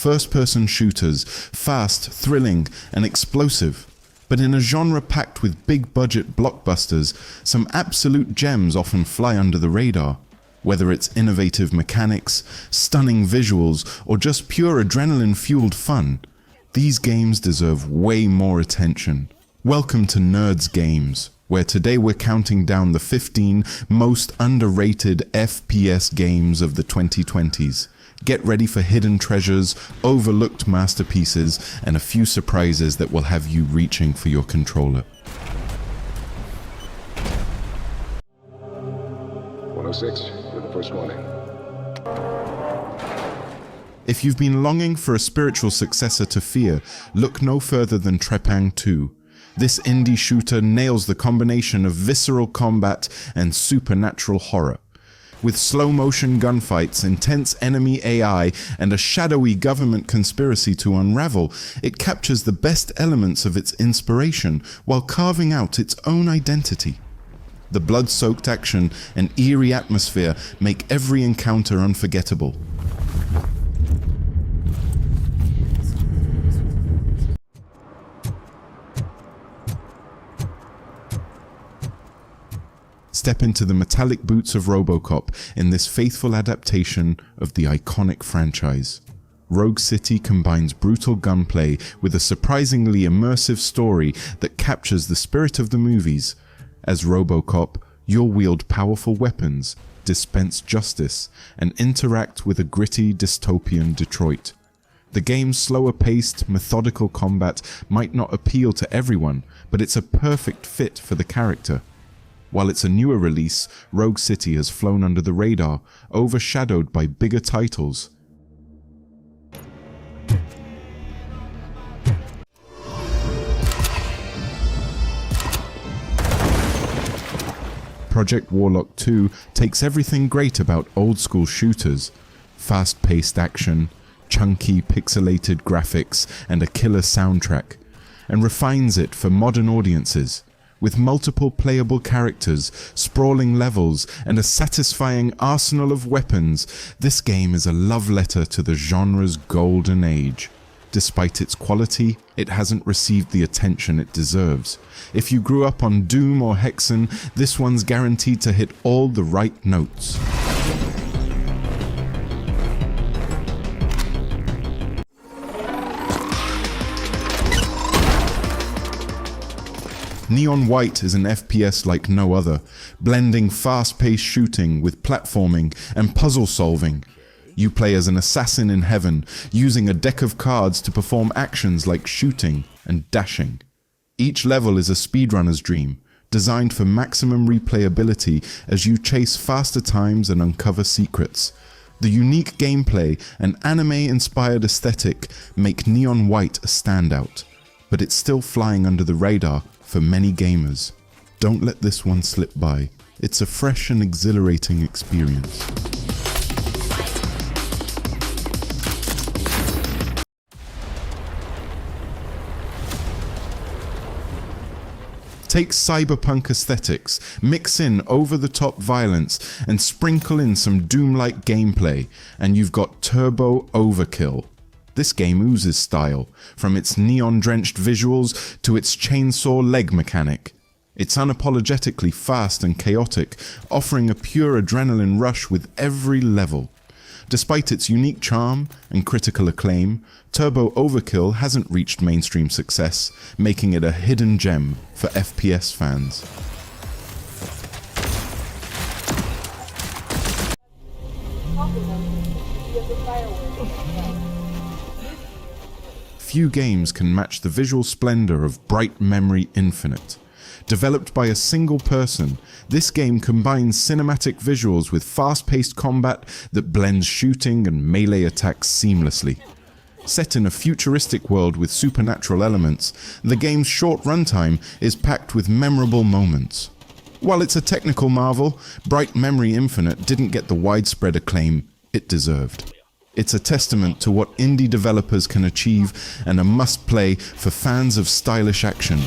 first-person shooters, fast, thrilling, and explosive. But in a genre packed with big-budget blockbusters, some absolute gems often fly under the radar. Whether it's innovative mechanics, stunning visuals, or just pure adrenaline-fueled fun, these games deserve way more attention. Welcome to Nerds Games, where today we're counting down the 15 most underrated FPS games of the 2020s. Get ready for hidden treasures, overlooked masterpieces, and a few surprises that will have you reaching for your controller. 106, you're the first one in. If you've been longing for a spiritual successor to Fear, look no further than Trepang 2. This indie shooter nails the combination of visceral combat and supernatural horror. With slow-motion gunfights, intense enemy AI, and a shadowy government conspiracy to unravel, it captures the best elements of its inspiration while carving out its own identity. The blood-soaked action and eerie atmosphere make every encounter unforgettable. Step into the metallic boots of RoboCop in this faithful adaptation of the iconic franchise. Rogue City combines brutal gunplay with a surprisingly immersive story that captures the spirit of the movies. As RoboCop, you'll wield powerful weapons, dispense justice, and interact with a gritty dystopian Detroit. The game's slower-paced, methodical combat might not appeal to everyone, but it's a perfect fit for the character. While it's a newer release, Rogue City has flown under the radar, overshadowed by bigger titles. Project Warlock 2 takes everything great about old-school shooters, fast-paced action, chunky pixelated graphics, and a killer soundtrack, and refines it for modern audiences. With multiple playable characters, sprawling levels, and a satisfying arsenal of weapons, this game is a love letter to the genre's golden age. Despite its quality, it hasn't received the attention it deserves. If you grew up on Doom or Hexen, this one's guaranteed to hit all the right notes. Neon White is an FPS like no other, blending fast-paced shooting with platforming and puzzle solving. You play as an assassin in heaven, using a deck of cards to perform actions like shooting and dashing. Each level is a speedrunner's dream, designed for maximum replayability as you chase faster times and uncover secrets. The unique gameplay and anime-inspired aesthetic make Neon White a standout, but it's still flying under the radar for many gamers. Don't let this one slip by. It's a fresh and exhilarating experience. Take cyberpunk aesthetics, mix in over-the-top violence, and sprinkle in some Doom-like gameplay, and you've got Turbo Overkill. This game oozes style, from its neon-drenched visuals to its chainsaw leg mechanic. It's unapologetically fast and chaotic, offering a pure adrenaline rush with every level. Despite its unique charm and critical acclaim, Turbo Overkill hasn't reached mainstream success, making it a hidden gem for FPS fans. Few games can match the visual splendor of Bright Memory Infinite. Developed by a single person, this game combines cinematic visuals with fast-paced combat that blends shooting and melee attacks seamlessly. Set in a futuristic world with supernatural elements, the game's short runtime is packed with memorable moments. While it's a technical marvel, Bright Memory Infinite didn't get the widespread acclaim it deserved. It's a testament to what indie developers can achieve and a must-play for fans of stylish action.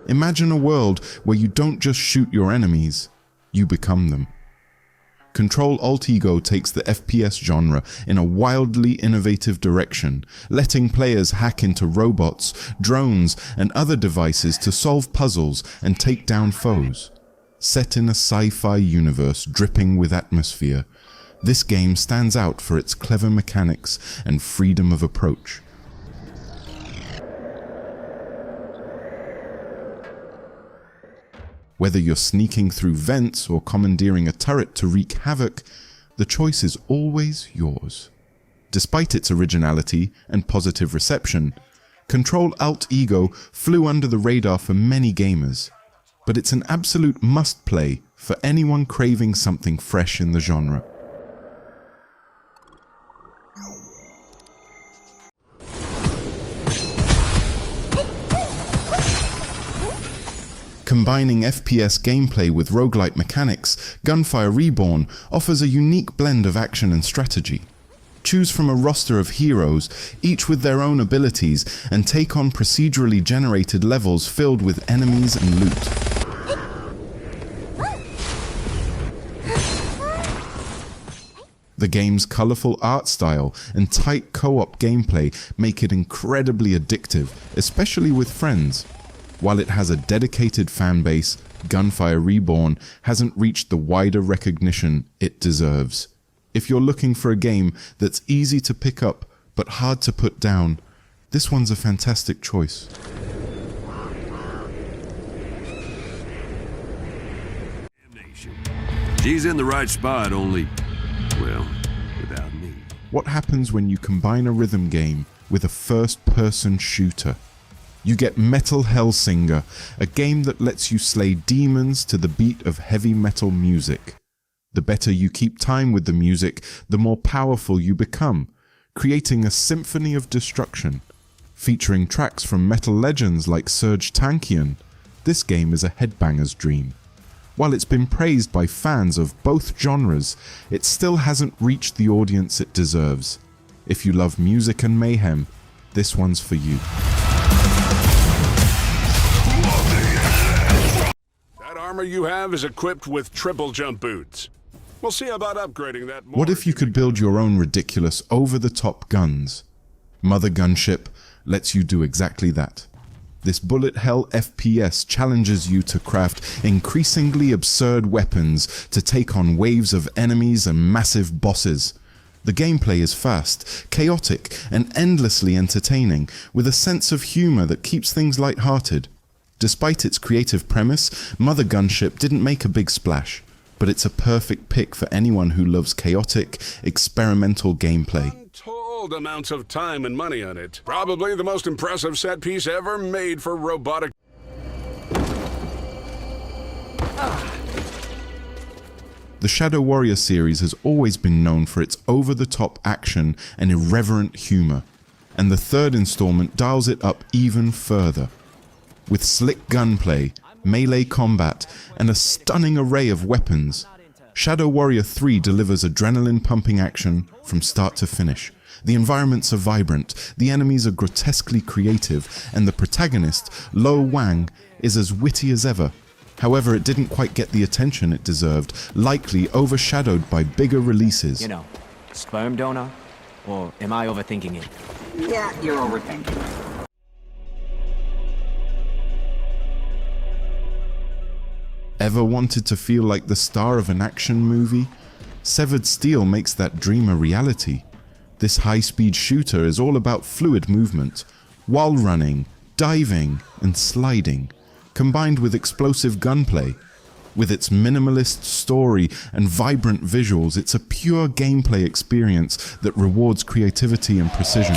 Imagine a world where you don't just shoot your enemies, you become them. Control-Alt-Ego takes the FPS genre in a wildly innovative direction, letting players hack into robots, drones, and other devices to solve puzzles and take down foes. Set in a sci-fi universe dripping with atmosphere, this game stands out for its clever mechanics and freedom of approach. Whether you're sneaking through vents or commandeering a turret to wreak havoc, the choice is always yours. Despite its originality and positive reception, Control-Alt-Ego flew under the radar for many gamers, but it's an absolute must-play for anyone craving something fresh in the genre. Combining FPS gameplay with roguelite mechanics, Gunfire Reborn offers a unique blend of action and strategy. Choose from a roster of heroes, each with their own abilities, and take on procedurally generated levels filled with enemies and loot. The game's colorful art style and tight co-op gameplay make it incredibly addictive, especially with friends. While it has a dedicated fanbase, Gunfire Reborn hasn't reached the wider recognition it deserves. If you're looking for a game that's easy to pick up but hard to put down, this one's a fantastic choice. She's in the right spot, only, well, without me. What happens when you combine a rhythm game with a first-person shooter? You get Metal Hellsinger, a game that lets you slay demons to the beat of heavy metal music. The better you keep time with the music, the more powerful you become, creating a symphony of destruction. Featuring tracks from metal legends like Serj Tankian, this game is a headbanger's dream. While it's been praised by fans of both genres, it still hasn't reached the audience it deserves. If you love music and mayhem, this one's for you. That armor you have is equipped with triple jump boots. We'll see about upgrading that more. What if you could build your own ridiculous, over-the-top guns? Mother Gunship lets you do exactly that. This bullet hell FPS challenges you to craft increasingly absurd weapons to take on waves of enemies and massive bosses. The gameplay is fast, chaotic, and endlessly entertaining, with a sense of humor that keeps things light-hearted. Despite its creative premise, Mother Gunship didn't make a big splash, but it's a perfect pick for anyone who loves chaotic, experimental gameplay. Untold amounts of time and money on it. Probably the most impressive set piece ever made for robotic. The Shadow Warrior series has always been known for its over-the-top action and irreverent humor, and the third installment dials it up even further. With slick gunplay, melee combat, and a stunning array of weapons, Shadow Warrior 3 delivers adrenaline-pumping action from start to finish. The environments are vibrant, the enemies are grotesquely creative, and the protagonist, Lo Wang, is as witty as ever. However, it didn't quite get the attention it deserved, likely overshadowed by bigger releases. You know, sperm donor? Or am I overthinking it? Yeah, you're overthinking it. Ever wanted to feel like the star of an action movie? Severed Steel makes that dream a reality. This high-speed shooter is all about fluid movement, wall running, diving, and sliding, combined with explosive gunplay. With its minimalist story and vibrant visuals, it's a pure gameplay experience that rewards creativity and precision.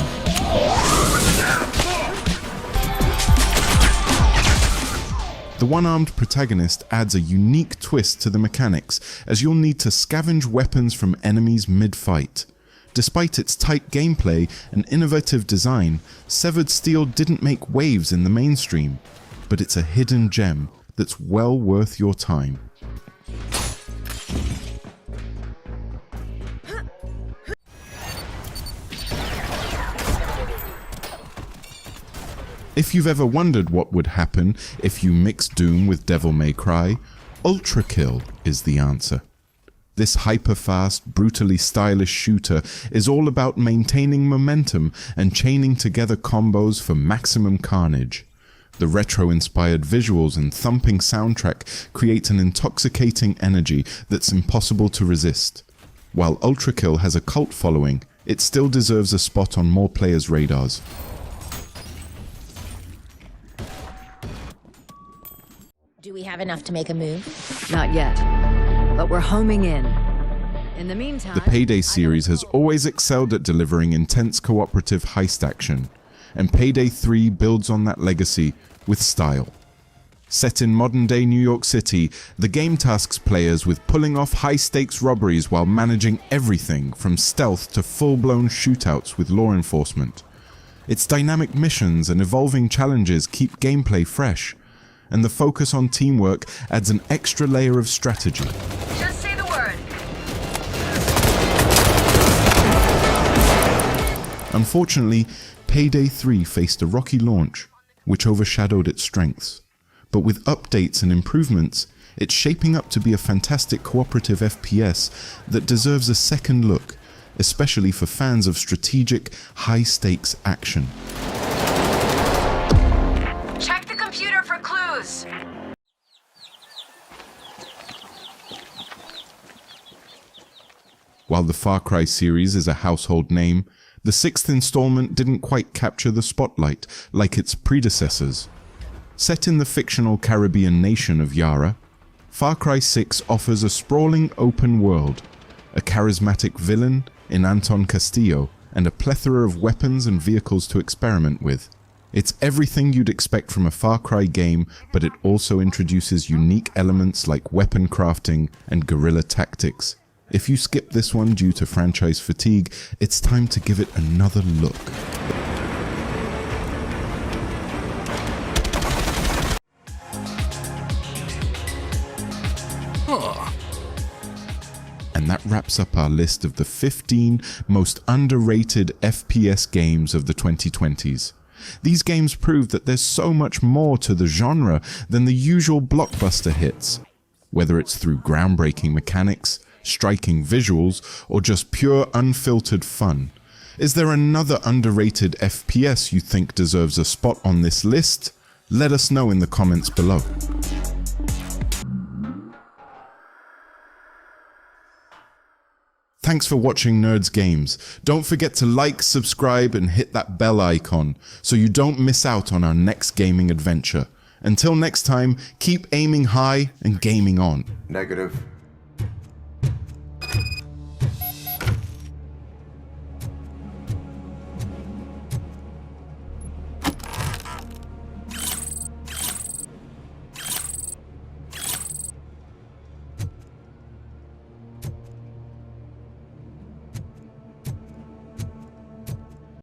The one-armed protagonist adds a unique twist to the mechanics, as you'll need to scavenge weapons from enemies mid-fight. Despite its tight gameplay and innovative design, Severed Steel didn't make waves in the mainstream, but it's a hidden gem that's well worth your time. If you've ever wondered what would happen if you mix Doom with Devil May Cry, Ultra Kill is the answer. This hyper-fast, brutally stylish shooter is all about maintaining momentum and chaining together combos for maximum carnage. The retro-inspired visuals and thumping soundtrack create an intoxicating energy that's impossible to resist. While Ultra Kill has a cult following, it still deserves a spot on more players' radars. Do we have enough to make a move? Not yet, but we're homing in. In the meantime, The Payday series has always excelled at delivering intense cooperative heist action, and Payday 3 builds on that legacy with style. Set in modern-day New York City, the game tasks players with pulling off high-stakes robberies while managing everything from stealth to full-blown shootouts with law enforcement. Its dynamic missions and evolving challenges keep gameplay fresh, and the focus on teamwork adds an extra layer of strategy. just say the word. Unfortunately, Payday 3 faced a rocky launch, which overshadowed its strengths. But with updates and improvements, it's shaping up to be a fantastic cooperative FPS that deserves a second look, especially for fans of strategic, high-stakes action. Check the computer for clues. While the Far Cry series is a household name, the sixth installment didn't quite capture the spotlight like its predecessors. Set in the fictional Caribbean nation of Yara, Far Cry 6 offers a sprawling open world, a charismatic villain in Anton Castillo, and a plethora of weapons and vehicles to experiment with. It's everything you'd expect from a Far Cry game, but it also introduces unique elements like weapon crafting and guerrilla tactics. If you skip this one due to franchise fatigue, it's time to give it another look. And that wraps up our list of the 15 most underrated FPS games of the 2020s. These games prove that there's so much more to the genre than the usual blockbuster hits. Whether it's through groundbreaking mechanics, striking visuals, or just pure unfiltered fun. Is there another underrated FPS you think deserves a spot on this list? Let us know in the comments below. Thanks for watching Nerds Games. Don't forget to like, subscribe, and hit that bell icon so you don't miss out on our next gaming adventure. Until next time, keep aiming high and gaming on. Negative.